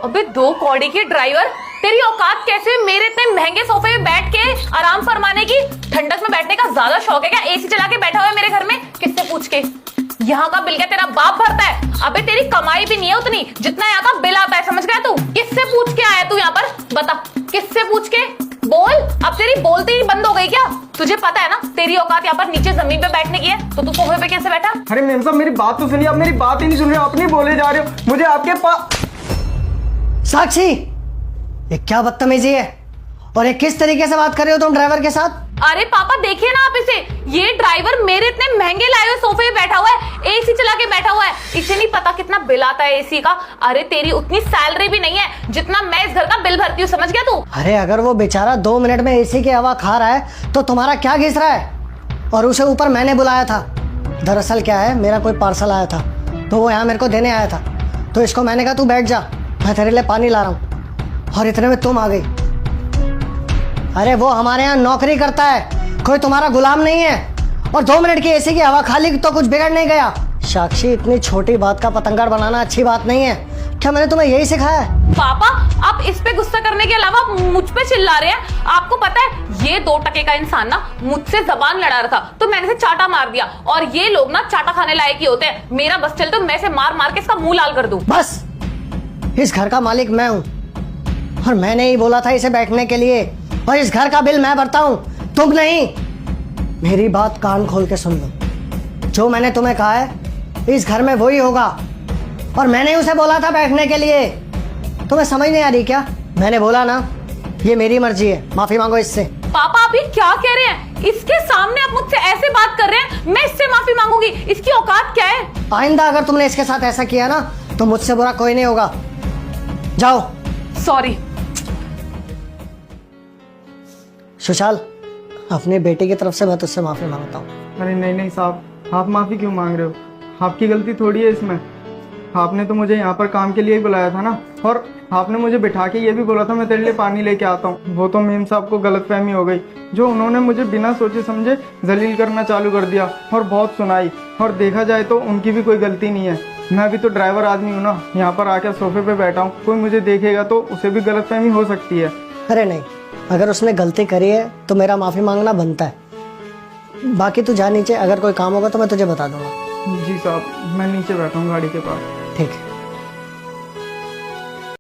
अबे दो कौड़ी की ड्राइवर, तेरी औकात कैसे मेरे इतने महंगे सोफे पे बैठ के आराम फरमाने की? ठंडक में बैठने का ज्यादा शौक है क्या? एसी चला के बैठा हुआ है मेरे घर में, किससे पूछ के? यहाँ का बिल क्या तेरा बाप भरता है? अबे तेरी कमाई भी नहीं है उतनी जितना यहाँ का बिल आता है, समझ गया तू? किससे पूछ के आया तू यहाँ पर? बता, किससे पूछ के? बोल, अब तेरी बोलती ही बंद हो गई क्या? तुझे पता है ना तेरी औकात यहाँ पर नीचे जमीन पे बैठने की है, तो तू सोफे पे कैसे बैठा? अरे मेम साहब मेरी बात तो सुनिए, आप मेरी बात ही नहीं सुन रहे हो, अपनी बोले जा रहे हो। मुझे आपके पास साक्षी, ये क्या बदतमीजी है और ये किस तरीके से बात कर रहे हो तुम ड्राइवर के साथ? अरे पापा देखिए ना आप इसे, ये ड्राइवर मेरे इतने महंगे लाए हुए सोफे पे बैठा हुआ है, एसी चला के बैठा हुआ है। इसे नहीं पता कितना बिल आता है एसी का। अरे तेरी उतनी सैलरी भी नहीं है जितना मैं इस घर का बिल भरती हूँ, समझ गया तू? अरे अगर वो बेचारा 2 मिनट में एसी की हवा खा रहा है तो तुम्हारा क्या घिस रहा है? और उसे ऊपर मैंने बुलाया था। दरअसल क्या है, मेरा कोई पार्सल आया था तो वो यहाँ मेरे को देने आया था, तो इसको मैंने कहा तू बैठ जा, मैं तेरे लिए पानी ला रहा हूँ, और इतने में तुम आ गई। अरे वो हमारे यहाँ नौकरी करता है, कोई तुम्हारा गुलाम नहीं है, और 2 मिनट की एसी की हवा खाली तो कुछ बिगड़ नहीं गया। साक्षी, इतनी छोटी बात का पतंगड़ बनाना अच्छी बात नहीं है। क्या मैंने तुम्हें यही सिखाया है? पापा आप इस पे गुस्सा करने के अलावा मुझ पे चिल्ला रहे हैं। आपको पता है ये 2 टके का इंसान ना मुझसे जबान लड़ा रहा था, तो मैंने इसे चाटा मार दिया, और ये लोग ना चाटा खाने लायक ही होते हैं। मेरा बस चल तो मैं इसे मार मार के इसका मुंह लाल कर दूं। बस, इस घर का मालिक मैं हूँ, और मैंने ही बोला था इसे बैठने के लिए, और इस घर का बिल मैं भरता हूँ, तुम नहीं। मेरी बात कान खोल के सुन लो, जो मैंने तुम्हें कहा है इस घर में वही होगा, और मैंने उसे बोला था बैठने के लिए। तुम्हें समझ नहीं आ रही क्या? मैंने बोला ना, ये मेरी मर्जी है, माफी मांगो इससे। पापा आप ये क्या कह रहे हैं? इसके सामने आप मुझसे ऐसे बात कर रहे हैं, मैं इससे माफी मांगूंगी? इसकी औकात क्या है? आइंदा अगर तुमने इसके साथ ऐसा किया ना तो मुझसे बुरा कोई नहीं होगा। जाओ। सॉरी। सुशाल, अपनी बेटी की तरफ से मैं तुझसे माफी मांगता हूँ। अरे नहीं नहीं साहब, आप माफी क्यों मांग रहे हो? आपकी गलती थोड़ी है इसमें। आपने तो मुझे यहाँ पर काम के लिए ही बुलाया था ना, और आपने मुझे बिठा के ये भी बोला था मैं तेरे लिए पानी लेके आता हूँ। वो तो मेम साहब को गलतफहमी हो गई, जो उन्होंने मुझे बिना सोचे समझे जलील करना चालू कर दिया और बहुत सुनाई। और देखा जाए तो उनकी भी कोई गलती नहीं है, मैं भी तो ड्राइवर आदमी हूँ ना, यहाँ पर आकर सोफे पे बैठा हूँ। कोई मुझे देखेगा तो उसे भी गलतफहमी हो सकती है। अरे नहीं, अगर उसने गलती करी है तो मेरा माफी मांगना बनता है। बाकी तू जा नीचे, अगर कोई काम होगा तो मैं तुझे बता दूंगा। जी साहब, मैं नीचे बैठा हूँ गाड़ी के पास। ठीक है।